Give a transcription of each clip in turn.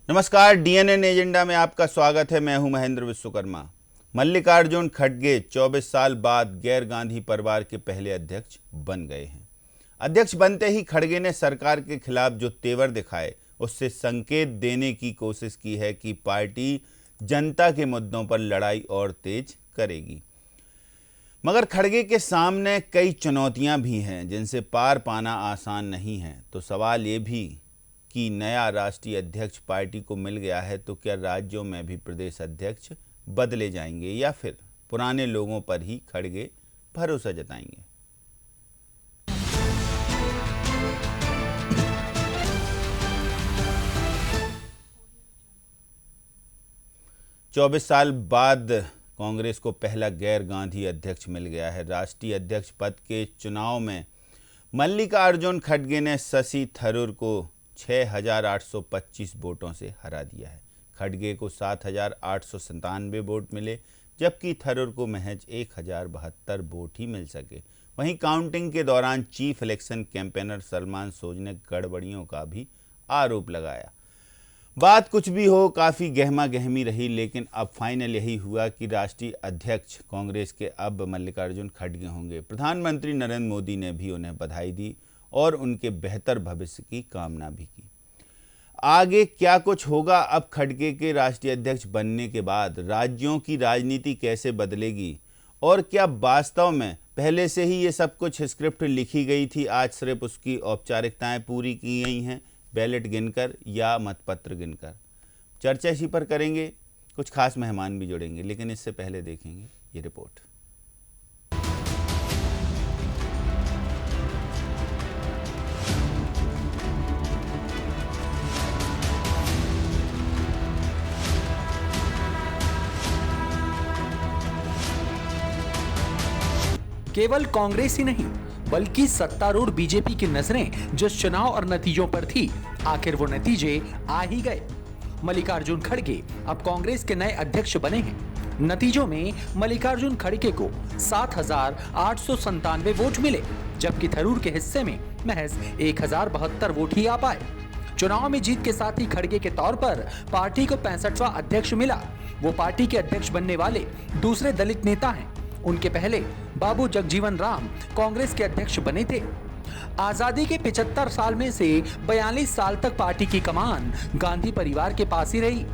नमस्कार, DNN agenda में आपका स्वागत है। मैं हूं महेंद्र विश्वकर्मा। मल्लिकार्जुन खड़गे 24 साल बाद गैर गांधी परिवार के पहले अध्यक्ष बन गए हैं। अध्यक्ष बनते ही खड़गे ने सरकार के खिलाफ जो तेवर दिखाए, उससे संकेत देने की कोशिश की है कि पार्टी जनता के मुद्दों पर लड़ाई और तेज करेगी। मगर खड़गे के सामने कई चुनौतियां भी हैं जिनसे पार पाना आसान नहीं है। तो सवाल ये भी कि नया राष्ट्रीय अध्यक्ष पार्टी को मिल गया है तो क्या राज्यों में भी प्रदेश अध्यक्ष बदले जाएंगे या फिर पुराने लोगों पर ही खड़गे भरोसा जताएंगे। चौबीस साल बाद कांग्रेस को पहला गैर गांधी अध्यक्ष मिल गया है। राष्ट्रीय अध्यक्ष पद के चुनाव में मल्लिकार्जुन खड़गे ने शशि थरूर को 6,825 वोटों से हरा दिया है। खड़गे को 7,897 वोट मिले, जबकि थरूर को महज 1,072 वोट ही मिल सके। वहीं काउंटिंग के दौरान चीफ इलेक्शन कैंपेनर सलमान सोज ने गड़बड़ियों का भी आरोप लगाया। बात कुछ भी हो, काफ़ी गहमा गहमी रही, लेकिन अब फाइनल यही हुआ कि राष्ट्रीय अध्यक्ष कांग्रेस के अब मल्लिकार्जुन खड़गे होंगे। प्रधानमंत्री नरेंद्र मोदी ने भी उन्हें बधाई दी और उनके बेहतर भविष्य की कामना भी की। आगे क्या कुछ होगा अब खड़गे के राष्ट्रीय अध्यक्ष बनने के बाद? राज्यों की राजनीति कैसे बदलेगी और क्या वास्तव में पहले से ही ये सब कुछ स्क्रिप्ट लिखी गई थी, आज सिर्फ उसकी औपचारिकताएं पूरी की गई हैं, बैलेट गिनकर या मतपत्र गिनकर? चर्चा इसी पर करेंगे। कुछ खास मेहमान भी जुड़ेंगे, लेकिन इससे पहले देखेंगे ये रिपोर्ट। केवल कांग्रेस ही नहीं बल्कि सत्तारूढ़ बीजेपी की नजरें जिस चुनाव और नतीजों पर थी, आखिर वो नतीजे आ ही गए। मल्लिकार्जुन खड़गे अब कांग्रेस के नए अध्यक्ष बने हैं। नतीजों में मल्लिकार्जुन खड़गे को 7,897 वोट मिले, जबकि थरूर के हिस्से में महज 1,072 वोट ही आ पाए। चुनाव में जीत के साथ ही खड़गे के तौर पर पार्टी को 65वां अध्यक्ष मिला। वो पार्टी के अध्यक्ष बनने वाले दूसरे दलित नेता हैं। उनके पहले बाबू जगजीवन राम कांग्रेस के अध्यक्ष बने थे। आजादी के 75 साल में से 42 साल तक पार्टी की कमान गांधी परिवार के पास ही रही।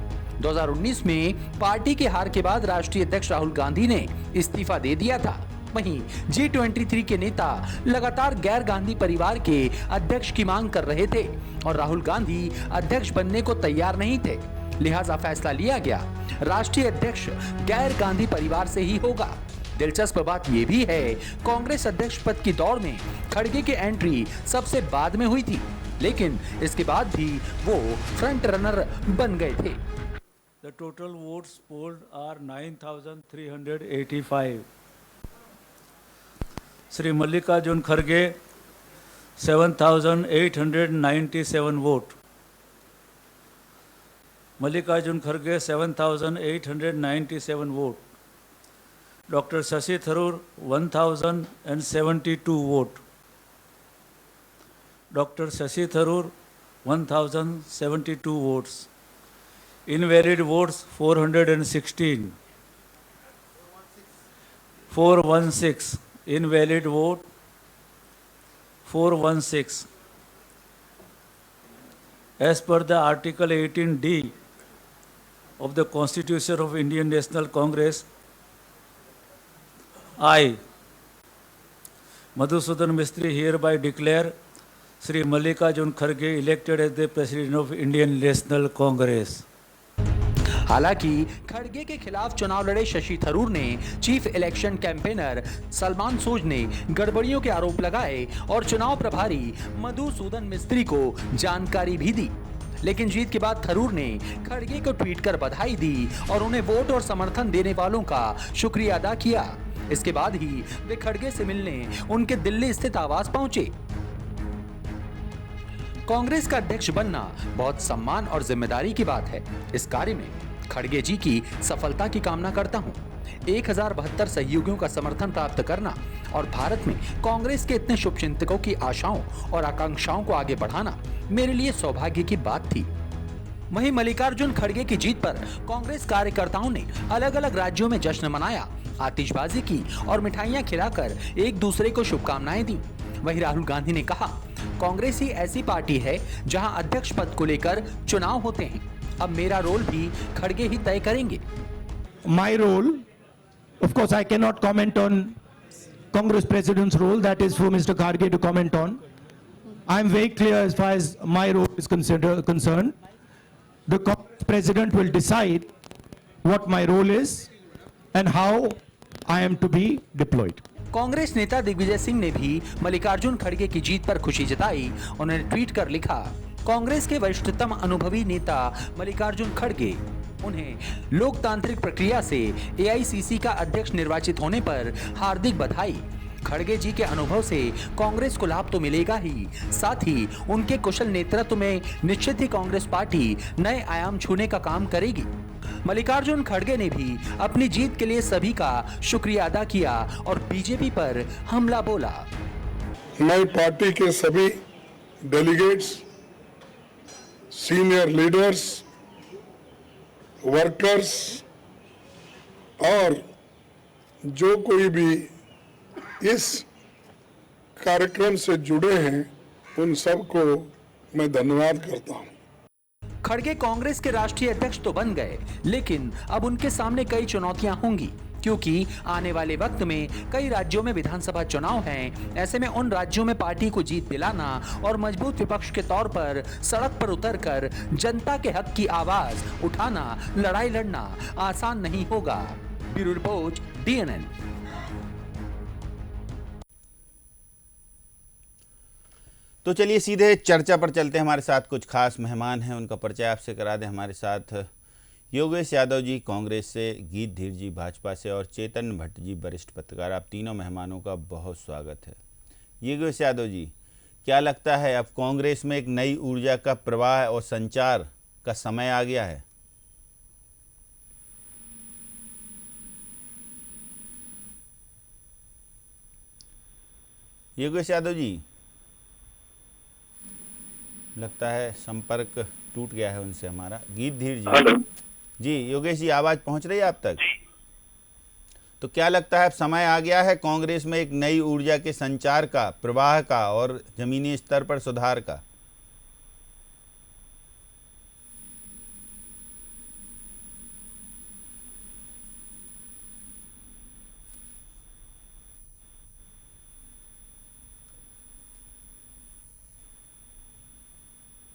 2019 में पार्टी की हार के बाद राष्ट्रीय अध्यक्ष राहुल गांधी ने इस्तीफा दे दिया था। वहीं G23 के नेता लगातार गैर गांधी परिवार के अध्यक्ष की मांग कर रहे थे और राहुल गांधी अध्यक्ष बनने को तैयार नहीं थे। लिहाजा फैसला लिया गया, राष्ट्रीय अध्यक्ष गैर गांधी परिवार से ही होगा। दिलचस्प बात यह भी है, कांग्रेस अध्यक्ष पद की दौड़ में खड़गे की एंट्री सबसे बाद में हुई थी, लेकिन इसके बाद भी वो फ्रंट रनर बन गए थे। The total votes polled are 9,385. Sri Mallikarjun Kharge 7,897 vote. Mallikarjun Kharge 7,897 vote. Dr. Shashi Tharoor 1,072 vote. Dr. Shashi Tharoor 1,072 votes. Invalid votes 416. 416. Invalid vote 416. As per the Article 18D of the Constitution of Indian National Congress, I, Madhusudan Mistry, hereby declare Sri Mallikarjun Kharge elected as the President of Indian National Congress. हालांकि खड़गे के खिलाफ चुनाव लड़े शशि थरूर ने chief election campaigner Salman सोज ने गड़बड़ियों के आरोप लगाए और चुनाव प्रभारी मधुसूदन मिस्त्री को जानकारी भी दी। लेकिन जीत के बाद थरूर ने खड़गे को ट्वीट कर बधाई दी और उन्हें वोट और समर्थन देने वालों का शुक्रिया अदा किया। इसके बाद ही वे खड़गे से मिलने उनके दिल्ली स्थित आवास पहुंचे। कांग्रेस का अध्यक्ष बनना बहुत सम्मान और जिम्मेदारी की बात है। इस कार्य में खड़गे जी की सफलता की कामना करता हूं। 1,072 सहयोगियों का समर्थन प्राप्त करना और भारत में कांग्रेस के इतने शुभचिंतकों की आशाओं और आकांक्षाओं को आगे बढ़ाना मेरे लिए सौभाग्य की बात थी। वहीं मल्लिकार्जुन खड़गे की जीत पर कांग्रेस कार्यकर्ताओं ने अलग अलग राज्यों में जश्न मनाया, आतिशबाजी की और मिठाइयां खिलाकर एक दूसरे को शुभकामनाएं दी। वहीं राहुल गांधी ने कहा, कांग्रेस ही ऐसी पार्टी है जहां अध्यक्ष पद को लेकर चुनाव होते हैं। अब मेरा रोल भी खड़गे ही तय करेंगे। My role, of course, I cannot comment on Congress President's role. That is for Mr. Kharge to comment on. I am very clear as far as my role is concerned. The Congress President will decide what my role is and how I am to be deployed. Congress नेता दिग्विजय सिंह ने भी मल्लिकार्जुन खड़गे की जीत पर खुशी जताई। उन्होंने tweet कर लिखा, कांग्रेस के वरिष्ठतम अनुभवी नेता मल्लिकार्जुन खड़गे, उन्हें लोकतांत्रिक प्रक्रिया से एआईसीसी का अध्यक्ष निर्वाचित होने पर हार्दिक बधाई। खड़गे जी के अनुभव से कांग्रेस को लाभ तो मिलेगा ही, साथ ही उनके कुशल नेतृत्व में निश्चित ही कांग्रेस पार्टी नए आयाम छूने का काम करेगी। मल्लिकार्जुन खड़गे ने भी अपनी जीत के लिए सभी का शुक्रिया अदा किया और बीजेपी पर हमला बोला। नई पार्टी के सभी डेलीगेट्स, सीनियर लीडर्स, वर्कर्स और जो कोई भी इस कार्यक्रम से जुड़े हैं, उन सबको मैं धन्यवाद करता हूं। खड़गे कांग्रेस के राष्ट्रीय अध्यक्ष तो बन गए, लेकिन अब उनके सामने कई चुनौतियां होंगी, क्योंकि आने वाले वक्त में कई राज्यों में विधानसभा चुनाव हैं। ऐसे में उन राज्यों में पार्टी को जीत दिलाना और मजबूत विपक्ष के तौर पर सड़क पर उतरकर जनता के हक की आवाज उठाना, लड़ाई लड़ना आसान नहीं होगा। Bureau report, DNN। तो चलिए सीधे चर्चा पर चलते हैं। हमारे साथ कुछ खास मेहमान हैं, उनका परिचय आपसे करा दें। हमारे साथ योगेश यादव जी कांग्रेस से, गीत धीर जी भाजपा से और चेतन भट्ट जी वरिष्ठ पत्रकार। आप तीनों मेहमानों का बहुत स्वागत है। योगेश यादव जी, क्या लगता है अब कांग्रेस में एक नई ऊर्जा का प्रवाह और संचार का समय आ गया है? योगेश यादव जी, लगता है संपर्क टूट गया है उनसे हमारा। गीत धीर जी। हेलो जी योगेश जी, आवाज़ पहुंच रही है आप तक? तो क्या लगता है अब समय आ गया है कांग्रेस में एक नई ऊर्जा के संचार का, प्रवाह का और जमीनी स्तर पर सुधार का?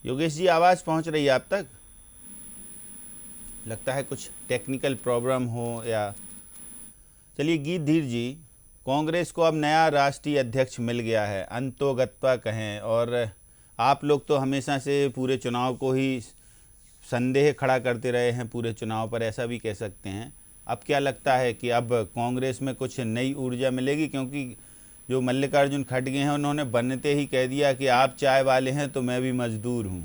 योगेश जी, आवाज़ पहुंच रही है आप तक? लगता है कुछ टेक्निकल प्रॉब्लम हो या। चलिए गीत धीर जी, कांग्रेस को अब नया राष्ट्रीय अध्यक्ष मिल गया है, अंतोगत्वा कहें, और आप लोग तो हमेशा से पूरे चुनाव को ही संदेह खड़ा करते रहे हैं पूरे चुनाव पर, ऐसा भी कह सकते हैं। अब क्या लगता है कि अब कांग्रेस में कुछ नई ऊर्जा मिलेगी? क्योंकि जो मल्लिकार्जुन खड़गे हैं उन्होंने बनते ही कह दिया कि आप चाय वाले हैं तो मैं भी मजदूर हूं।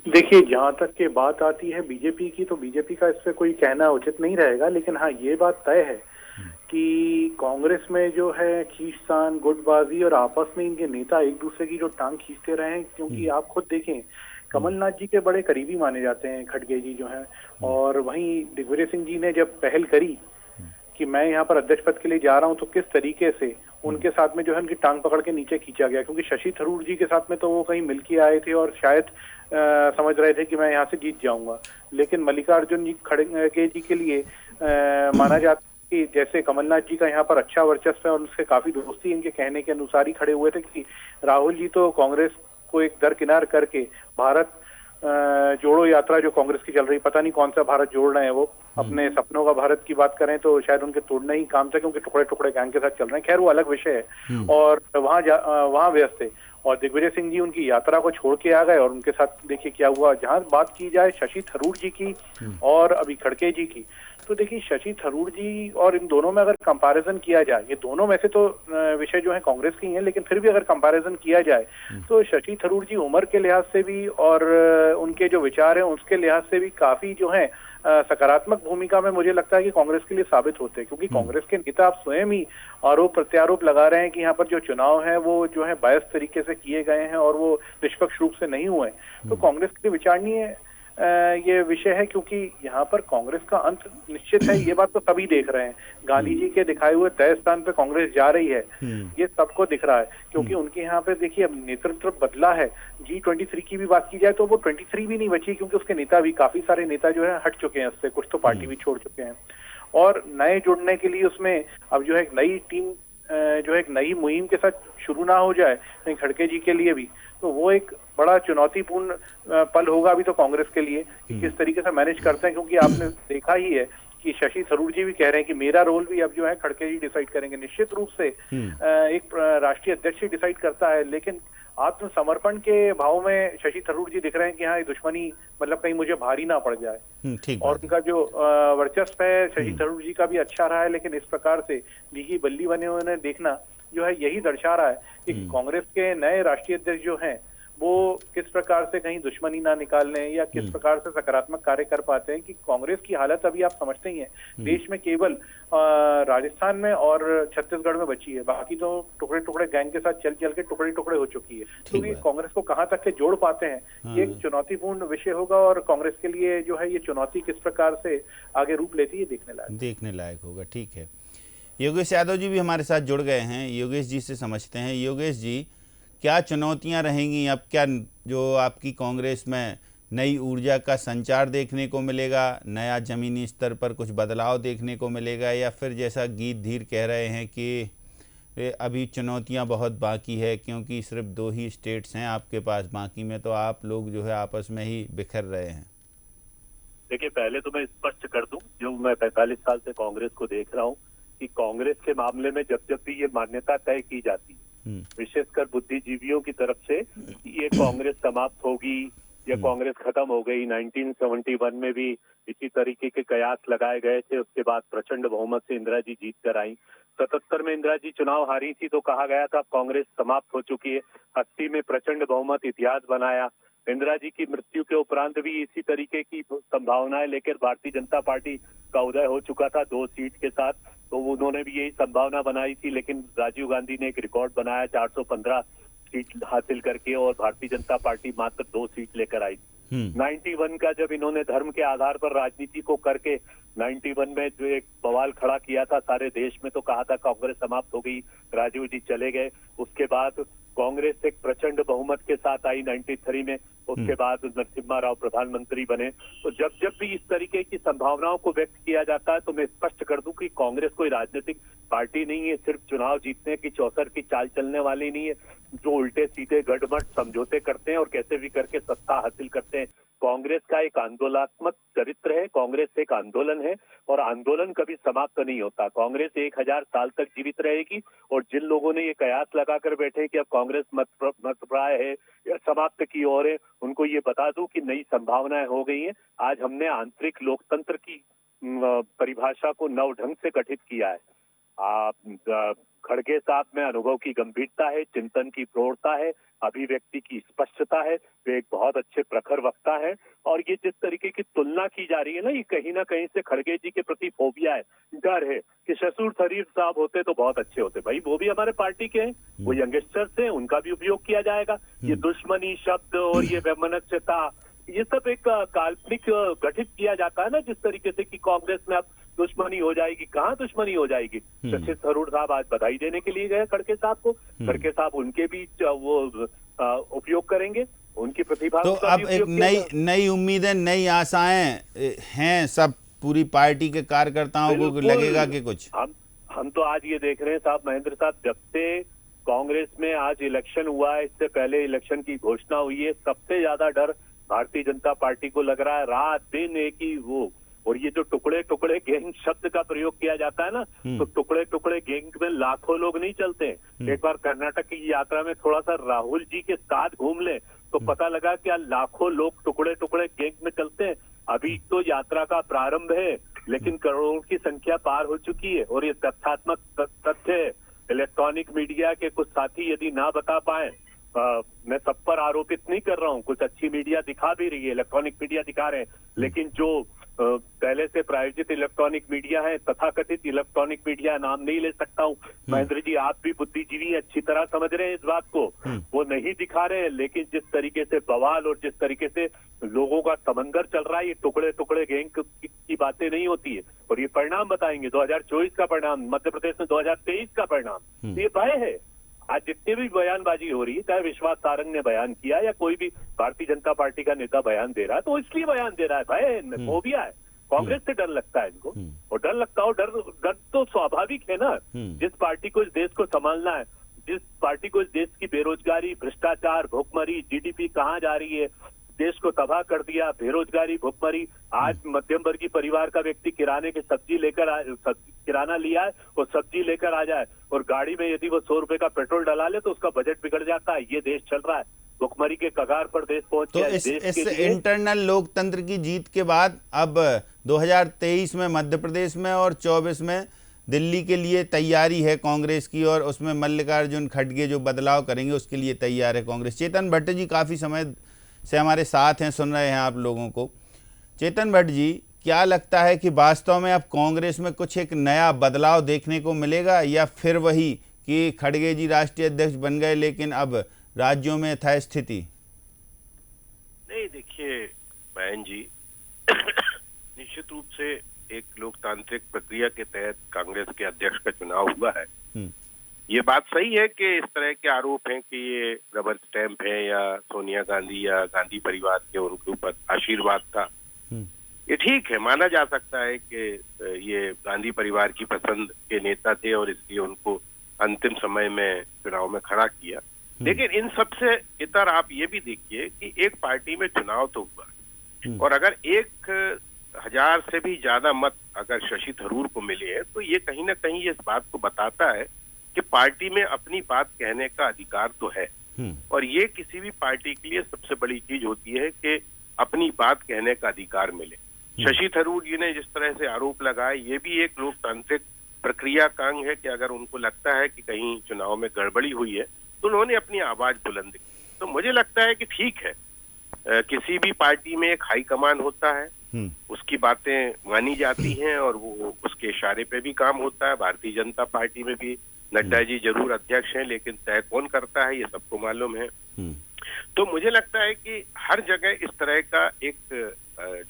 देखिए, जहां तक के बात आती है बीजेपी की, तो बीजेपी का इस पे कोई कहना उचित नहीं रहेगा, लेकिन हाँ ये बात तय है कि कांग्रेस में जो है खींचतान, गुटबाजी और आपस में इनके नेता एक दूसरे की जो टांग खींचते रहे हैं। क्योंकि आप खुद देखें, कमलनाथ जी के बड़े करीबी माने जाते हैं खड़गे जी जो हैं, और वहीं दिग्विजय सिंह जी ने जब पहल करी कि मैं यहाँ पर अध्यक्ष पद के लिए जा रहा हूँ, तो किस तरीके से उनके साथ में जो है उनकी टांग पकड़ के नीचे खींचा गया। क्योंकि शशि थरूर जी के साथ में तो वो कहीं मिल के आए थे और शायद समझ रहे थे कि मैं यहाँ से जीत जाऊंगा, लेकिन मल्लिकार्जुन जी खड़गे जी के लिए माना जाता है कि जैसे कमलनाथ जी का यहाँ पर अच्छा वर्चस्व है और उनसे काफी दोस्ती, इनके कहने के अनुसार ही खड़े हुए थे कि राहुल जी तो कांग्रेस को एक दरकिनार करके भारत जोड़ो यात्रा जो कांग्रेस की चल रही, पता नहीं कौन सा भारत जोड़ रहे हैं वो, अपने सपनों का भारत की बात करें तो शायद उनके तोड़ने ही काम था, क्योंकि टुकड़े टुकड़े गैंग के साथ चल रहे हैं। खैर वो अलग विषय है, और वहाँ व्यस्त थे और दिग्विजय सिंह जी उनकी यात्रा को छोड़ के आ गए और उनके साथ देखिए क्या हुआ। जहां बात की जाए शशि थरूर जी की और अभी खड़गे जी की, तो देखिए शशि थरूर जी और इन दोनों में अगर कंपैरिजन किया जाए, ये दोनों में से तो विषय जो है कांग्रेस की हैं, लेकिन फिर भी अगर कंपैरिजन किया जाए तो शशि थरूर जी उम्र के लिहाज से भी और उनके जो विचार हैं उसके लिहाज से भी काफी जो है सकारात्मक भूमिका में मुझे लगता है कि कांग्रेस के लिए साबित होते हैं, क्योंकि कांग्रेस के नेता आप स्वयं ही आरोप प्रत्यारोप लगा रहे हैं कि यहाँ पर जो चुनाव है वो जो है बायस तरीके से किए गए हैं और वो निष्पक्ष रूप से नहीं हुए हैं। तो कांग्रेस के लिए विचारणीय ये विषय है, क्योंकि यहाँ पर कांग्रेस का अंत निश्चित है, ये बात तो सभी देख रहे हैं। गांधी जी के दिखाए हुए तय स्थान पे कांग्रेस जा रही है, ये सबको दिख रहा है, क्योंकि उनके यहाँ पे देखिए अब नेतृत्व बदला है। G23 की भी बात की जाए तो वो 23 भी नहीं बची, क्योंकि उसके नेता भी, काफी सारे नेता जो है हट चुके हैं उससे, कुछ तो पार्टी भी छोड़ चुके हैं, और नए जुड़ने के लिए उसमें अब जो है एक नई टीम जो है एक नई मुहिम के साथ शुरू ना हो जाए कहीं खड़गे जी के लिए भी, तो वो एक बड़ा चुनौतीपूर्ण पल होगा अभी तो कांग्रेस के लिए कि किस तरीके से मैनेज करते हैं। क्योंकि आपने देखा ही है कि शशि थरूर जी भी कह रहे हैं कि मेरा रोल भी अब जो है खड़गे जी डिसाइड करेंगे। निश्चित रूप से एक राष्ट्रीय अध्यक्ष ही डिसाइड करता है, लेकिन आत्मसमर्पण के भाव में शशि थरूर जी दिख रहे हैं कि हाँ, ये दुश्मनी मतलब कहीं मुझे भारी ना पड़ जाए। ठीक और उनका जो वर्चस्व है शशि थरूर जी का भी अच्छा रहा है, लेकिन इस प्रकार से लीगी बल्ली बने हुए देखना जो है यही दर्शा रहा है कि कांग्रेस के नए राष्ट्रीय अध्यक्ष जो हैं वो किस प्रकार से कहीं दुश्मनी ना निकाल लें या किस प्रकार से सकारात्मक कार्य कर पाते हैं। कि कांग्रेस की हालत अभी आप समझते ही हैं, देश में केवल राजस्थान में और छत्तीसगढ़ में बची है, बाकी तो टुकड़े टुकड़े गैंग के साथ चल के टुकड़े टुकड़े हो चुकी है। तो ये कांग्रेस को कहां तक के जोड़ पाते हैं, ये एक चुनौतीपूर्ण विषय होगा, और कांग्रेस के लिए जो है ये चुनौती किस प्रकार से आगे रूप लेती है देखने लायक होगा। ठीक है, योगेश यादव जी भी हमारे साथ जुड़ गए हैं। योगेश जी से समझते हैं। योगेश जी, क्या चुनौतियां रहेंगी अब? क्या जो आपकी कांग्रेस में नई ऊर्जा का संचार देखने को मिलेगा, नया ज़मीनी स्तर पर कुछ बदलाव देखने को मिलेगा, या फिर जैसा गीत धीर कह रहे हैं कि अभी चुनौतियां बहुत बाकी है, क्योंकि सिर्फ 2 ही स्टेट्स हैं आपके पास, बाकी में तो आप लोग जो है आपस में ही बिखर रहे हैं? देखिए, पहले तो मैं स्पष्ट कर दूं, जो मैं 45 साल से कांग्रेस को देख रहा हूं, कि कांग्रेस के मामले में जब भी ये मान्यता तय की जाती है, विशेषकर बुद्धिजीवियों की तरफ से, ये कांग्रेस समाप्त होगी या कांग्रेस खत्म हो गई। 1971 में भी इसी तरीके के कयास लगाए गए थे, उसके बाद प्रचंड बहुमत से इंदिरा जी जीत कर आई। 77 में इंदिरा जी चुनाव हारी थी तो कहा गया था कांग्रेस समाप्त हो चुकी है। 80 में प्रचंड बहुमत इतिहास बनाया। इंदिरा जी की मृत्यु के उपरांत भी इसी तरीके की संभावनाएं लेकर भारतीय जनता पार्टी का उदय हो चुका था 2 सीट के साथ, तो उन्होंने भी यही संभावना बनाई थी, लेकिन राजीव गांधी ने एक रिकॉर्ड बनाया 415 सीट हासिल करके, और भारतीय जनता पार्टी मात्र 2 सीट लेकर आई। 91 का जब इन्होंने धर्म के आधार पर राजनीति को करके 91 में जो एक बवाल खड़ा किया था सारे देश में, तो कहा था कांग्रेस समाप्त हो गई, राजीव जी चले गए। उसके बाद कांग्रेस एक प्रचंड बहुमत के साथ आई 93 में, उसके बाद नरसिम्हा राव प्रधानमंत्री बने। तो जब भी इस तरीके की संभावनाओं को व्यक्त किया जाता है, तो मैं स्पष्ट कर दूं कि कांग्रेस कोई राजनीतिक पार्टी नहीं है, सिर्फ चुनाव जीतने की चौसर की चाल चलने वाली नहीं है, जो उल्टे सीधे गड़मट समझौते करते हैं और कैसे भी करके सत्ता हासिल करते हैं। कांग्रेस का एक आंदोलनात्मक चरित्र है, कांग्रेस एक आंदोलन है, और आंदोलन कभी समाप्त नहीं होता। कांग्रेस 1000 साल तक जीवित रहेगी, और जिन लोगों ने ये कयास लगाकर बैठे कि अब कांग्रेस मतप्राय है या समाप्त की ओर है, उनको ये बता दूं कि नई संभावनाएं हो गई हैं। आज हमने आंतरिक लोकतंत्र की परिभाषा को नव ढंग से गठित किया है। खड़गे साहब में अनुभव की गंभीरता है, चिंतन की प्रौढ़ता है, अभिव्यक्ति की स्पष्टता है, वे एक बहुत अच्छे प्रखर वक्ता है। और ये जिस तरीके की तुलना की जा रही है ना, ये कहीं ना कहीं से खड़गे जी के प्रति फोबिया है, डर है कि शशुर थरूर साहब होते तो बहुत अच्छे होते। भाई, वो भी हमारे पार्टी के हैं, वो यंगस्टर्स हैं, उनका भी उपयोग किया जाएगा। ये दुश्मनी शब्द और ये वैमनस्यता, ये सब एक काल्पनिक गठित किया जाता है ना, जिस तरीके से कि कांग्रेस में अब दुश्मनी हो जाएगी। कहाँ दुश्मनी हो जाएगी? शशि थरूर साहब आज बधाई देने के लिए गए खड़गे साहब को, खड़गे साहब उनके बीच वो उपयोग करेंगे, उनकी प्रतिभा। तो अब एक नई उम्मीदें, नई आशाएं हैं सब पूरी पार्टी के कार्यकर्ताओं को, लगेगा कि कुछ? हम तो आज ये देख रहे हैं साहब, महेंद्र साहब, जब से कांग्रेस में आज इलेक्शन हुआ है, इससे पहले इलेक्शन की घोषणा हुई है, सबसे ज्यादा डर भारतीय जनता पार्टी को लग रहा है। रात दिन एक ही वो, और ये जो टुकड़े टुकड़े गैंग शब्द का प्रयोग किया जाता है ना, तो टुकड़े टुकड़े गैंग में लाखों लोग नहीं चलते। एक बार कर्नाटक की यात्रा में थोड़ा सा राहुल जी के साथ घूम ले तो पता लगा कि लाखों लोग टुकड़े टुकड़े गैंग में चलते हैं। अभी तो यात्रा का प्रारंभ है, लेकिन करोड़ों की संख्या पार हो चुकी है, और ये तथ्यात्मक तथ्य है। इलेक्ट्रॉनिक मीडिया के कुछ साथी यदि ना बता पाए, मैं सब पर आरोपित नहीं कर रहा हूँ, कुछ अच्छी मीडिया दिखा भी रही है, इलेक्ट्रॉनिक मीडिया दिखा रहे हैं, लेकिन जो पहले से प्रायोजित इलेक्ट्रॉनिक मीडिया है, तथाकथित इलेक्ट्रॉनिक मीडिया, नाम नहीं ले सकता हूँ। महेंद्र जी, आप भी बुद्धिजीवी अच्छी तरह समझ रहे हैं इस बात को। वो नहीं दिखा रहे हैं, लेकिन जिस तरीके से बवाल और जिस तरीके से लोगों का समंदर चल रहा है, ये टुकड़े टुकड़े गैंग की बातें नहीं होती है। और ये परिणाम बताएंगे 2024 का परिणाम, मध्य प्रदेश में 2023 का परिणाम, ये भय है। आज जितनी भी बयानबाजी हो रही है, चाहे विश्वास सारंग ने बयान किया या कोई भी भारतीय जनता पार्टी का नेता बयान दे रहा है, तो इसलिए बयान दे रहा है, भय है, फोबिया है। कांग्रेस से डर लगता है इनको, और डर लगता हो, डर तो स्वाभाविक है ना। जिस पार्टी को इस देश को संभालना है, जिस पार्टी को इस देश की बेरोजगारी, भ्रष्टाचार, भुखमरी, जीडीपी कहाँ जा रही है, देश को तबाह कर दिया, बेरोजगारी, भुखमरी। आज मध्यम वर्गीय परिवार का व्यक्ति किराने की सब्जी लेकर किराना लिया है, वो सब्जी लेकर आ जाए और गाड़ी में यदि वो 100 रुपए का पेट्रोल डला ले तो उसका बजट बिगड़ जाता है। ये देश चल रहा है, भुखमरी के कगार पर देश पहुंच तो गया है। इस इंटरनल लोकतंत्र की जीत के बाद अब 2023 में मध्य प्रदेश में और 24 में दिल्ली के लिए तैयारी है कांग्रेस की, और उसमें मल्लिकार्जुन खड़गे जो बदलाव करेंगे उसके लिए तैयार है कांग्रेस। चेतन भट्ट जी काफ़ी समय से हमारे साथ हैं, सुन रहे हैं आप लोगों को। चेतन भट्ट जी, क्या लगता है कि वास्तव में अब कांग्रेस में कुछ एक नया बदलाव देखने को मिलेगा, या फिर वही कि खड़गे जी राष्ट्रीय अध्यक्ष बन गए लेकिन अब राज्यों में था स्थिति? नहीं, देखिए बहन जी, निश्चित रूप से एक लोकतांत्रिक प्रक्रिया के तहत कांग्रेस के अध्यक्ष का चुनाव हुआ है। ये बात सही है कि इस तरह के आरोप हैं कि ये रबर स्टैंप है या सोनिया गांधी या गांधी परिवार के उनके ऊपर आशीर्वाद था। ये ठीक है, माना जा सकता है कि ये गांधी परिवार की पसंद के नेता थे और इसलिए उनको अंतिम समय में चुनाव में खड़ा किया। लेकिन इन सबसे इतर आप ये भी देखिए कि एक पार्टी में चुनाव तो हुआ, और अगर 1000 से भी ज्यादा मत अगर शशि थरूर को मिले हैं तो ये कहीं ना कहीं इस बात को बताता है कि पार्टी में अपनी बात कहने का अधिकार तो है। और ये किसी भी पार्टी के लिए सबसे बड़ी चीज होती है कि अपनी बात कहने का अधिकार मिले। शशि थरूर जी ने जिस तरह से आरोप लगाए, ये भी एक लोकतांत्रिक प्रक्रिया का अंग है कि अगर उनको लगता है कि कहीं चुनाव में गड़बड़ी हुई है तो उन्होंने अपनी आवाज बुलंद की। तो मुझे लगता है कि ठीक है, किसी भी पार्टी में एक हाईकमान होता है, उसकी बातें मानी जाती हैं और वो उसके इशारे पे भी काम होता है। भारतीय जनता पार्टी में भी नड्डा जी जरूर अध्यक्ष हैं, लेकिन तय कौन करता है ये सबको मालूम है। तो मुझे लगता है कि हर जगह इस तरह का एक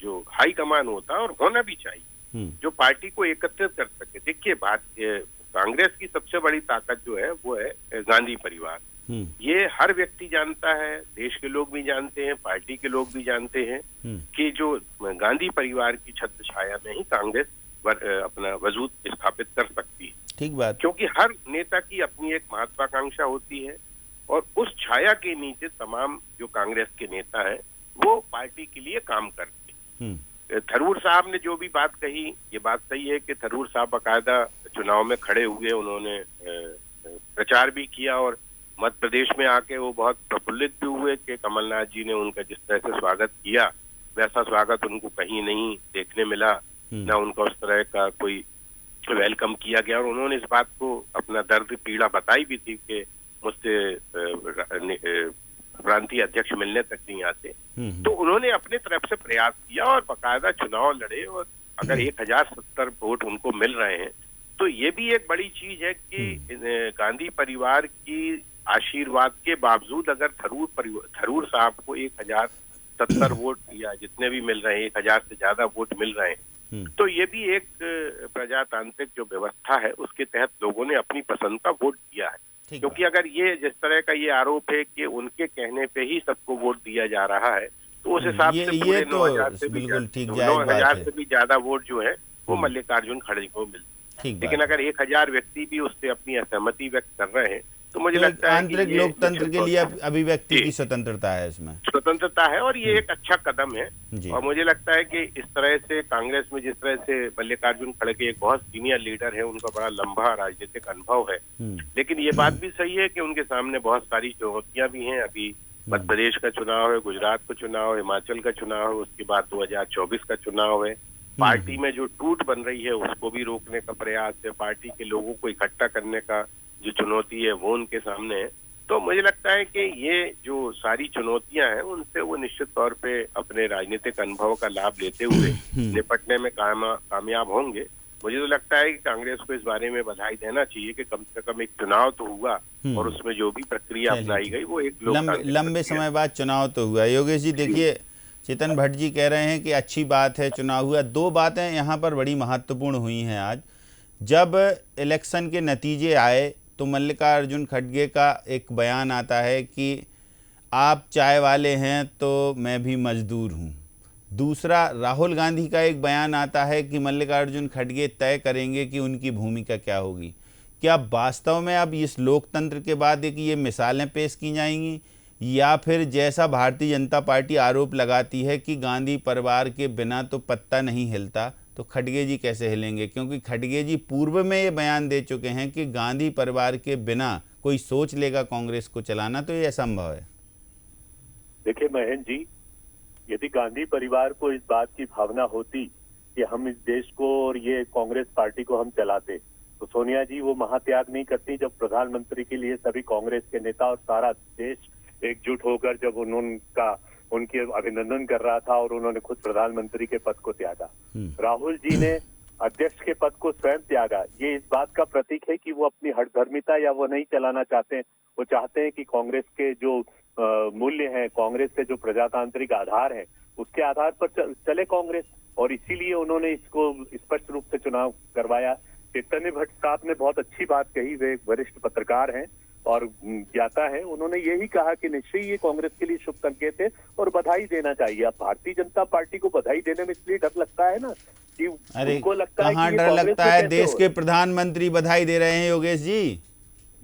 जो हाई कमान होता है और होना भी चाहिए, जो पार्टी को एकत्रित कर सके। देखिए, कांग्रेस की सबसे बड़ी ताकत जो है वो है गांधी परिवार। ये हर व्यक्ति जानता है, देश के लोग भी जानते हैं, पार्टी के लोग भी जानते हैं कि जो गांधी परिवार की छत्र छाया में ही कांग्रेस अपना वजूद स्थापित कर सकती है। ठीक बात। क्योंकि हर नेता की अपनी एक महत्वाकांक्षा होती है और उस छाया के नीचे तमाम जो कांग्रेस के नेता हैं वो पार्टी के लिए काम करते हैं। थरूर साहब ने जो भी बात कही, ये बात सही है कि थरूर साहब बाकायदा चुनाव में खड़े हुए, उन्होंने प्रचार भी किया और मध्य प्रदेश में आके वो बहुत प्रफुल्लित भी हुए कि कमलनाथ जी ने उनका जिस तरह से स्वागत किया वैसा स्वागत उनको कहीं नहीं देखने मिला, ना उनका उस तरह का कोई वेलकम किया गया। और उन्होंने इस बात को अपना दर्द पीड़ा बताई भी थी कि मुझसे प्रांतीय अध्यक्ष मिलने तक नहीं आते। तो उन्होंने अपने तरफ से प्रयास किया और बाकायदा चुनाव लड़े, और अगर 1070 वोट उनको मिल रहे हैं तो ये भी एक बड़ी चीज है कि गांधी परिवार की आशीर्वाद के बावजूद अगर थरूर साहब को 1070 वोट या जितने भी मिल रहे हैं, 1000 से ज्यादा वोट मिल रहे हैं, तो ये भी एक प्रजातांत्रिक जो व्यवस्था है उसके तहत लोगों ने अपनी पसंद का वोट दिया है। क्योंकि अगर ये जिस तरह का ये आरोप है कि उनके कहने पे ही सबको वोट दिया जा रहा है, तो उस हिसाब से पूरे 9000 से भी ज्यादा वोट जो है वो मल्लिकार्जुन खड़गे को मिलते। लेकिन अगर 1000 व्यक्ति भी उससे अपनी असहमति व्यक्त कर रहे हैं तो मुझे लगता है आंतरिक लोकतंत्र के लिए अभिव्यक्ति की स्वतंत्रता है, इसमें स्वतंत्रता है और ये एक अच्छा कदम है। और मुझे लगता है कि इस तरह से कांग्रेस में जिस तरह से मल्लिकार्जुन खड़गे एक बहुत सीनियर लीडर है, उनका बड़ा लंबा राजनीतिक अनुभव है, लेकिन ये बात भी सही है कि उनके सामने बहुत सारी चुनौतियां भी हैं। अभी मध्य प्रदेश का चुनाव है, गुजरात का चुनाव है, हिमाचल का चुनाव है, उसके बाद 2024 का चुनाव है। पार्टी में जो टूट बन रही है उसको भी रोकने का प्रयास है, पार्टी के लोगों को इकट्ठा करने का जो चुनौती है वो उनके सामने है। तो मुझे लगता है कि ये जो सारी चुनौतियां हैं उनसे वो निश्चित तौर पे अपने राजनीतिक अनुभव का लाभ लेते हुए निपटने में कामयाब होंगे। मुझे तो लगता है कि कांग्रेस को इस बारे में बधाई देना चाहिए कि कम से कम एक चुनाव तो हुआ और उसमें जो भी प्रक्रिया अपनाई गई वो एक लंबे समय बाद चुनाव तो हुआ। योगेश जी देखिए, चेतन भट्ट जी कह रहे हैं कि अच्छी बात है चुनाव हुआ। दो बातें यहाँ पर बड़ी महत्वपूर्ण हुई हैं आज। जब इलेक्शन के नतीजे आए तो मल्लिकार्जुन खड़गे का एक बयान आता है कि आप चाय वाले हैं तो मैं भी मजदूर हूँ। दूसरा, राहुल गांधी का एक बयान आता है कि मल्लिकार्जुन खड़गे तय करेंगे कि उनकी भूमिका क्या होगी। क्या वास्तव में अब इस लोकतंत्र के बाद एक ये मिसालें पेश की जाएंगी, या फिर जैसा भारतीय जनता पार्टी आरोप लगाती है कि गांधी परिवार के बिना तो पत्ता नहीं हिलता, तो खड़गे जी कैसे हिलेंगे? क्योंकि खड़गे जी पूर्व में ये बयान दे चुके हैं कि गांधी परिवार के बिना कोई सोच लेगा कांग्रेस को चलाना तो ये असंभव है। देखिए महेंद्र जी, यदि गांधी परिवार को इस बात की भावना होती कि हम इस देश को और ये कांग्रेस पार्टी को हम चलाते, तो सोनिया जी वो महात्याग नहीं करती जब प्रधानमंत्री के लिए सभी कांग्रेस के नेता और सारा देश एकजुट होकर जब उनके अभिनंदन कर रहा था और उन्होंने खुद प्रधानमंत्री के पद को त्यागा। राहुल जी ने अध्यक्ष के पद को स्वयं त्यागा। ये इस बात का प्रतीक है कि वो अपनी हठधर्मिता या वो नहीं चलाना चाहते हैं। वो चाहते हैं कि कांग्रेस के जो मूल्य हैं, कांग्रेस के जो प्रजातांत्रिक आधार है, उसके आधार पर चले कांग्रेस, और इसीलिए उन्होंने इसको स्पष्ट रूप से चुनाव करवाया। चैतन्य भट्ट साहब ने बहुत अच्छी बात कही, वे वरिष्ठ पत्रकार हैं और ज्ञाता है। उन्होंने यही कहा कि निश्चय ये कांग्रेस के लिए शुभ संकेत है और बधाई देना चाहिए। अब भारतीय जनता पार्टी को बधाई देने में इसलिए डर लगता है ना कि उनको लगता है कहाँ कि डर लगता है? देश के प्रधानमंत्री बधाई दे रहे हैं योगेश जी।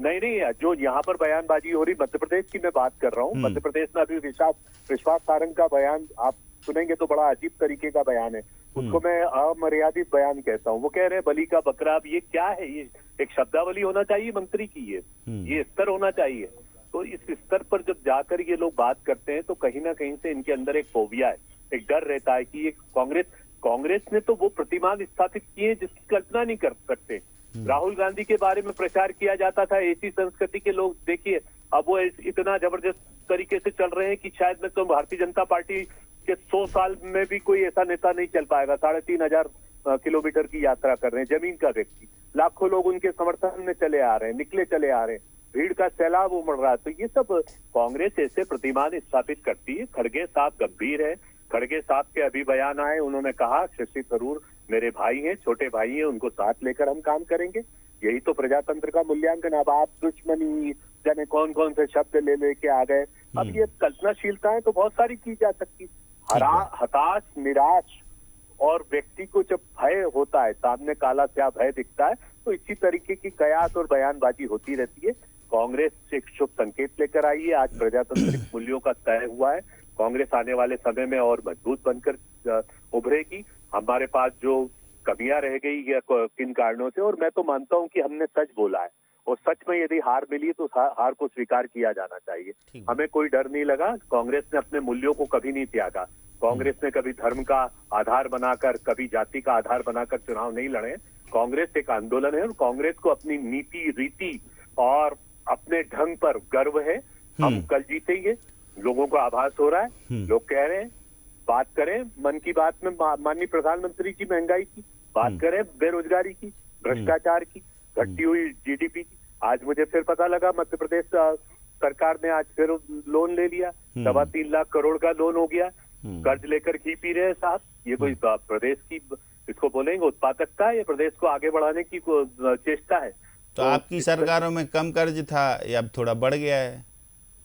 नहीं, जो यहाँ पर बयानबाजी हो रही, मध्य प्रदेश की मैं बात कर रहा हूँ। मध्य प्रदेश में अभी विश्वास सारंग का बयान आप सुनेंगे तो बड़ा अजीब तरीके का बयान है। उसको मैं अमर्यादित बयान कहता हूँ। वो कह रहे हैं बलि का बकरा। अब ये क्या है? ये एक शब्दावली होना चाहिए मंत्री की, ये स्तर होना चाहिए। तो इस स्तर पर जब जाकर ये लोग बात करते हैं तो कहीं ना कहीं से इनके अंदर एक फोबिया है, एक डर रहता है कि ये कांग्रेस ने तो वो प्रतिमान स्थापित किए जिसकी कल्पना नहीं कर सकते। राहुल गांधी के बारे में प्रचार किया जाता था, ऐसी संस्कृति के लोग देखिए अब वो इतना जबरदस्त तरीके से चल रहे हैं कि शायद में तो भारतीय जनता पार्टी के 100 साल में भी कोई ऐसा नेता नहीं चल पाएगा। 3500 किलोमीटर की यात्रा कर रहे हैं जमीन का व्यक्ति, लाखों लोग उनके समर्थन में चले आ रहे हैं, निकले चले आ रहे हैं, भीड़ का सैलाब उमड़ रहा है। तो ये सब कांग्रेस ऐसे प्रतिमान स्थापित करती है। खड़गे साहब गंभीर है। खड़गे साहब के अभी बयान आए, उन्होंने कहा शशि थरूर मेरे भाई हैं, छोटे भाई हैं, उनको साथ लेकर हम काम करेंगे। यही तो प्रजातंत्र का मूल्यांकन। अब आप दुश्मनी जाने कौन कौन से शब्द ले लेके आ गए। अब ये कल्पनाशीलताएं तो बहुत सारी की जा सकती। हताश, निराश और व्यक्ति को जब भय होता है, सामने काला स्या भय दिखता है, तो इसी तरीके की कयास और बयानबाजी होती रहती है। कांग्रेस एक शुभ संकेत लेकर आई है। आज प्रजातांत्रिक मूल्यों का तय हुआ है। कांग्रेस आने वाले समय में और मजबूत बनकर उभरेगी। हमारे पास जो कमियां रह गई या किन कारणों से, और मैं तो मानता हूं कि हमने सच बोला है, और सच में यदि हार मिली तो हार को स्वीकार किया जाना चाहिए। हमें कोई डर नहीं लगा। कांग्रेस ने अपने मूल्यों को कभी नहीं त्यागा। कांग्रेस ने कभी धर्म का आधार बनाकर, कभी जाति का आधार बनाकर चुनाव नहीं लड़े। कांग्रेस एक आंदोलन है और कांग्रेस को अपनी नीति, रीति और अपने ढंग पर गर्व है। हम कल जीतेंगे, लोगों को आभास हो रहा है। लोग कह रहे हैं, बात करें मन की बात में माननीय प्रधानमंत्री की महंगाई की बात करें, बेरोजगारी की, भ्रष्टाचार की, घटती हुई जीडीपी की। आज मुझे फिर पता लगा मध्य प्रदेश सरकार ने आज फिर लोन ले लिया, 3.25 लाख करोड़ का लोन हो गया। कर्ज लेकर घी पी रहे हैं साहब। ये कोई प्रदेश की, इसको बोलेंगे उत्पादकता है या प्रदेश को आगे बढ़ाने की चेष्टा है? तो आपकी सरकारों में कम कर्ज था या अब थोड़ा बढ़ गया है?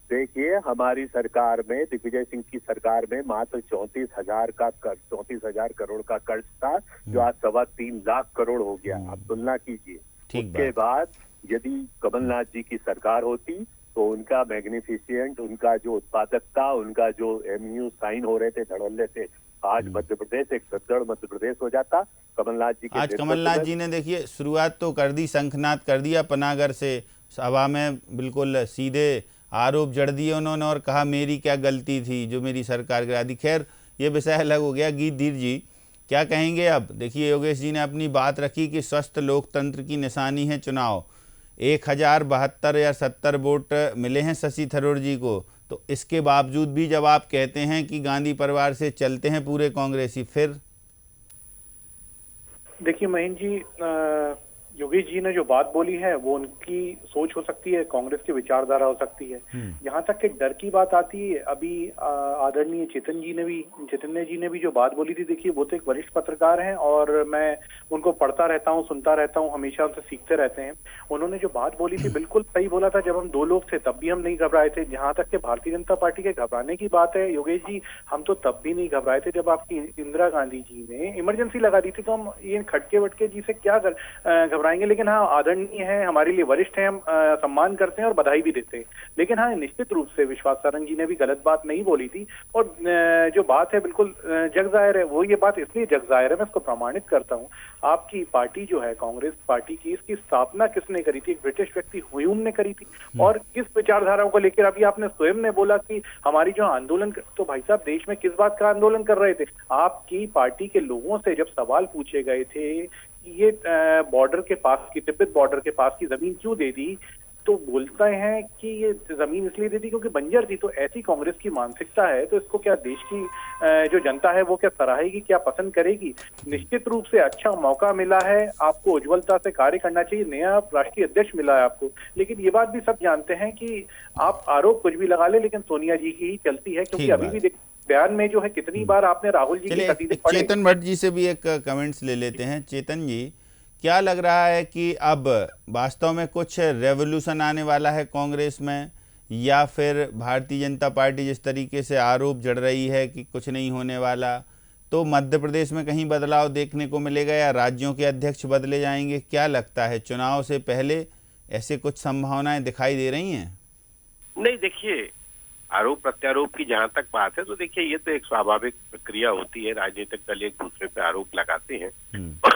देखिए, हमारी सरकार में, दिग्विजय सिंह की सरकार में मात्र 34,000 करोड़ का कर्ज था, जो आज 3.25 लाख करोड़ हो गया। आप तुलना कीजिए। उसके बाद यदि कमलनाथ जी की सरकार होती तो उनका मैग्निफिशिएंट, उनका जो उत्पादकता, उनका जो एमयू साइन हो रहे थे, धड़ल्ले थे, आज मध्य प्रदेश एक सदृढ़ मध्य प्रदेश हो जाता। कमलनाथ जी के आज कमलनाथ जी ने देखिए शुरुआत तो कर दी, शंखनाद कर दिया पनागर से, सभा में बिल्कुल सीधे आरोप जड़ दिए उन्होंने और कहा मेरी क्या गलती थी जो मेरी सरकार गिरा दी। खैर ये विषय अलग हो गया। गीतधीर जी क्या कहेंगे? अब देखिए योगेश जी ने अपनी बात रखी कि स्वस्थ लोकतंत्र की निशानी है चुनाव। 1072 या 70 वोट मिले हैं शशि थरूर जी को, तो इसके बावजूद भी जब आप कहते हैं कि गांधी परिवार से चलते हैं पूरे कांग्रेसी, फिर देखिए महेंद्र जी, योगेश जी ने जो बात बोली है वो उनकी सोच हो सकती है, कांग्रेस की विचारधारा हो सकती है। यहाँ तक कि डर की बात आती है, अभी आदरणीय चैतन्य जी ने भी जो बात बोली थी, देखिए वो तो एक वरिष्ठ पत्रकार हैं और मैं उनको पढ़ता रहता हूँ, सुनता रहता हूँ, हमेशा उनसे सीखते रहते हैं। उन्होंने जो बात बोली थी बिल्कुल सही बोला था। जब हम 2 लोग थे तब भी हम नहीं घबराए थे। जहाँ तक कि भारतीय जनता पार्टी के घबराने की बात है योगेश जी, हम तो तब भी नहीं घबराए थे जब आपकी इंदिरा गांधी जी ने इमरजेंसी लगा दी थी। तो हम ये खटके वटके जी से क्या घबराएंगे। लेकिन हाँ, आदरणीय है, हमारे लिए वरिष्ठ हैं, हम सम्मान करते हैं और बधाई भी देते हैं। लेकिन हाँ, निश्चित रूप से विश्वास सारंग जी ने भी गलत बात नहीं बोली थी और जो बात है बिल्कुल जग जाहिर है। वो ये बात इसलिए जग जाहिर है, मैं इसको प्रमाणित करता हूँ। आपकी पार्टी जो है कांग्रेस पार्टी की, इसकी स्थापना किसने करी थी? एक ब्रिटिश व्यक्ति ह्यूम ने करी थी। और किस विचारधाराओं को लेकर अभी आपने स्वयं ने बोला कि हमारी जो आंदोलन, तो भाई साहब देश में किस बात का आंदोलन कर रहे थे? आपकी पार्टी के लोगों से जब सवाल पूछे गए थे ये बॉर्डर के पास की, तिब्बत बॉर्डर के पास की जमीन क्यों दे दी, तो बोलते हैं कि ये जमीन इसलिए दे दी क्योंकि बंजर थी। तो ऐसी कांग्रेस की मानसिकता है, तो इसको क्या देश की जो जनता है वो क्या सराहेगी, क्या पसंद करेगी? निश्चित रूप से अच्छा मौका मिला है, आपको उज्ज्वलता से कार्य करना चाहिए। नया राष्ट्रीय अध्यक्ष मिला है आपको, लेकिन ये बात भी सब जानते हैं कि आप आरोप कुछ भी लगा ले, लेकिन सोनिया जी की ही चलती है। क्योंकि अभी भी बयान में जो है कितनी बार आपने राहुल जी की कसीदे पढ़े। चेतन भट्ट जी से भी एक कमेंट्स ले लेते हैं। चेतन जी, क्या लग रहा है कि अब वास्तव में कुछ रेवोल्यूशन आने वाला है कांग्रेस में, या फिर भारतीय जनता पार्टी जिस तरीके से आरोप जड़ रही है कि कुछ नहीं होने वाला, तो मध्य प्रदेश में कहीं बदलाव देखने को मिलेगा या राज्यों के अध्यक्ष बदले जाएंगे? क्या लगता है, चुनाव से पहले ऐसे कुछ संभावनाएं दिखाई दे रही हैं? नहीं, देखिए आरोप प्रत्यारोप की जहां तक बात है तो देखिए ये तो एक स्वाभाविक प्रक्रिया होती है। राजनीतिक दल एक दूसरे पे आरोप लगाते हैं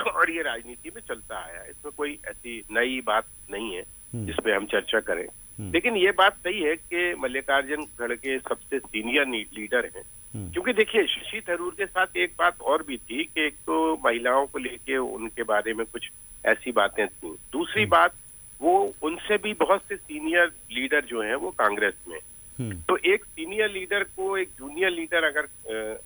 और ये राजनीति में चलता आया है। इसमें कोई ऐसी नई बात नहीं है जिसपे हम चर्चा करें। लेकिन ये बात सही है कि मल्लिकार्जुन खड़गे सबसे सीनियर लीडर हैं। क्योंकि देखिए शशि थरूर के साथ एक बात और भी थी कि एक तो महिलाओं को लेके उनके बारे में कुछ ऐसी बातें थी। दूसरी बात, वो उनसे भी बहुत से सीनियर लीडर जो हैं वो कांग्रेस में। तो एक सीनियर लीडर को एक जूनियर लीडर अगर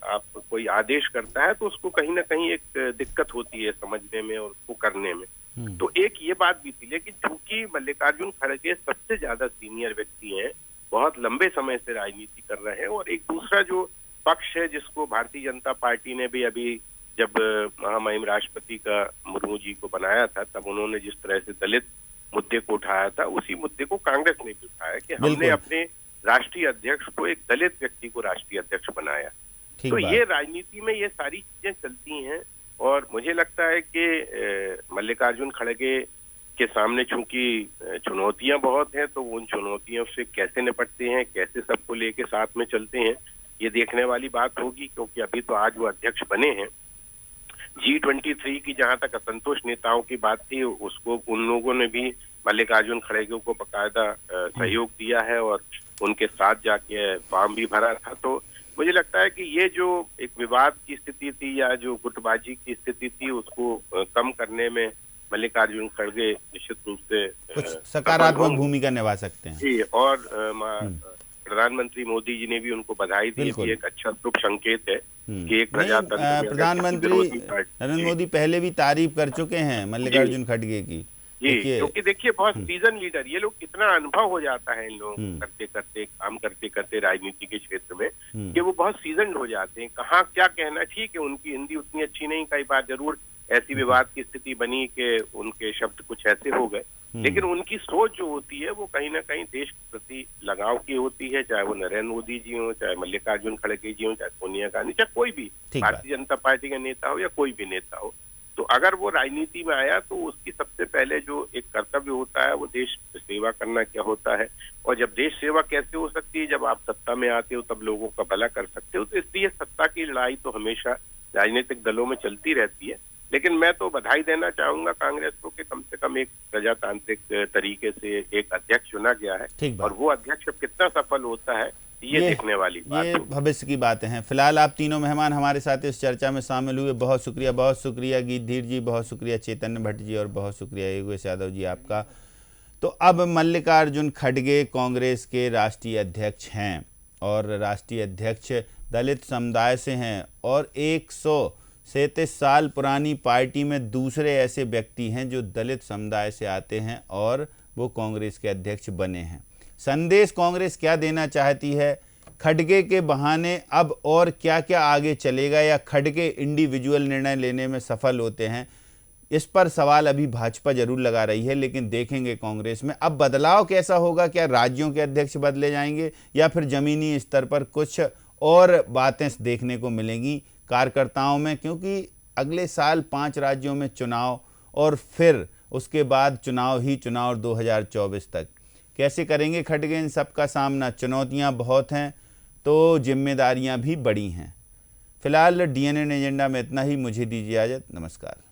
आप कोई आदेश करता है तो उसको कहीं ना कहीं एक दिक्कत होती है समझने में और उसको करने में। तो एक ये बात भी थी। लेकिन चूंकि मल्लिकार्जुन खड़गे सबसे ज्यादा सीनियर व्यक्ति हैं, बहुत लंबे समय से राजनीति कर रहे हैं, और एक दूसरा जो पक्ष है जिसको भारतीय जनता पार्टी ने भी अभी जब महामहिम राष्ट्रपति का मुर्मू जी को बनाया था तब उन्होंने जिस तरह से दलित मुद्दे को उठाया था, उसी मुद्दे को कांग्रेस ने भी उठाया कि हमने अपने राष्ट्रीय अध्यक्ष को एक दलित व्यक्ति को राष्ट्रीय अध्यक्ष बनाया। तो ये राजनीति में ये सारी चीजें चलती हैं और मुझे लगता है कि मल्लिकार्जुन खड़गे के सामने चूंकि चुनौतियां बहुत हैं, तो उन चुनौतियों से कैसे निपटते हैं, कैसे सबको लेके साथ में चलते हैं, ये देखने वाली बात होगी। क्योंकि अभी तो आज वो अध्यक्ष बने हैं। G23 की जहां तक असंतोष नेताओं की बात थी, उसको उन लोगों ने भी मल्लिकार्जुन खड़गे को बकायदा सहयोग दिया है और उनके साथ जाके फॉर्म भी भरा था। तो मुझे लगता है कि ये जो एक विवाद की स्थिति थी या जो गुटबाजी की स्थिति थी उसको कम करने में मल्लिकार्जुन खड़गे निश्चित रूप से कुछ सकारात्मक भूमिका निभा सकते हैं। जी, और प्रधानमंत्री मोदी जी ने भी उनको बधाई दी कि एक अच्छा शुभ संकेत है कि एक प्रजातंत्र। प्रधानमंत्री नरेंद्र मोदी पहले भी तारीफ कर चुके हैं मल्लिकार्जुन खड़गे की। जी, क्योंकि देखिए बहुत सीजन लीडर, ये लोग कितना अनुभव हो जाता है इन लोगों करते करते काम करते करते राजनीति के क्षेत्र में कि वो बहुत सीजन हो जाते हैं। कहाँ क्या कहना, ठीक है उनकी हिंदी उतनी अच्छी नहीं, कई बार जरूर ऐसी विवाद की स्थिति बनी कि उनके शब्द कुछ ऐसे हो गए, लेकिन उनकी सोच जो होती है वो कहीं ना कहीं देश के प्रति लगाव की होती है। चाहे वो नरेंद्र मोदी जी हो, चाहे मल्लिकार्जुन खड़गे जी हो, चाहे सोनिया गांधी, चाहे कोई भी भारतीय जनता पार्टी का नेता हो या कोई भी नेता हो, तो अगर वो राजनीति में आया तो उसकी सबसे पहले जो एक कर्तव्य होता है वो देश सेवा करना क्या होता है। और जब देश सेवा कैसे हो सकती है, जब आप सत्ता में आते हो तब लोगों का भला कर सकते हो। तो इसलिए सत्ता की लड़ाई तो हमेशा राजनीतिक दलों में चलती रहती है। लेकिन मैं तो बधाई देना चाहूंगा कांग्रेस को कि कम से कम एक प्रजातांत्रिक तरीके से एक अध्यक्ष चुना गया है, और वो अध्यक्ष कितना सफल होता है ये देखने वाली बात, ये भविष्य की बातें हैं। फिलहाल आप तीनों मेहमान हमारे साथ इस चर्चा में शामिल हुए, बहुत शुक्रिया गीत धीर जी, बहुत शुक्रिया चैतन्य भट्ट जी और बहुत शुक्रिया योगेश यादव जी आपका। तो अब मल्लिकार्जुन खड़गे कांग्रेस के राष्ट्रीय अध्यक्ष हैं और राष्ट्रीय अध्यक्ष दलित समुदाय से हैं और 137 साल पुरानी पार्टी में दूसरे ऐसे व्यक्ति हैं जो दलित समुदाय से आते हैं और वो कांग्रेस के अध्यक्ष बने हैं। संदेश कांग्रेस क्या देना चाहती है, खड़गे के बहाने अब और क्या क्या आगे चलेगा या खड़गे इंडिविजुअल निर्णय लेने में सफल होते हैं, इस पर सवाल अभी भाजपा जरूर लगा रही है। लेकिन देखेंगे कांग्रेस में अब बदलाव कैसा होगा, क्या राज्यों के अध्यक्ष बदले जाएंगे या फिर जमीनी स्तर पर कुछ और बातें देखने को मिलेंगी कार्यकर्ताओं में, क्योंकि अगले साल 5 राज्यों में चुनाव और फिर उसके बाद चुनाव ही चुनाव 2024 तक। कैसे करेंगे खड़गे इन सब का सामना, चुनौतियां बहुत हैं तो जिम्मेदारियां भी बड़ी हैं। फिलहाल DNN एजेंडा में इतना ही, मुझे दीजिए इजाजत, नमस्कार।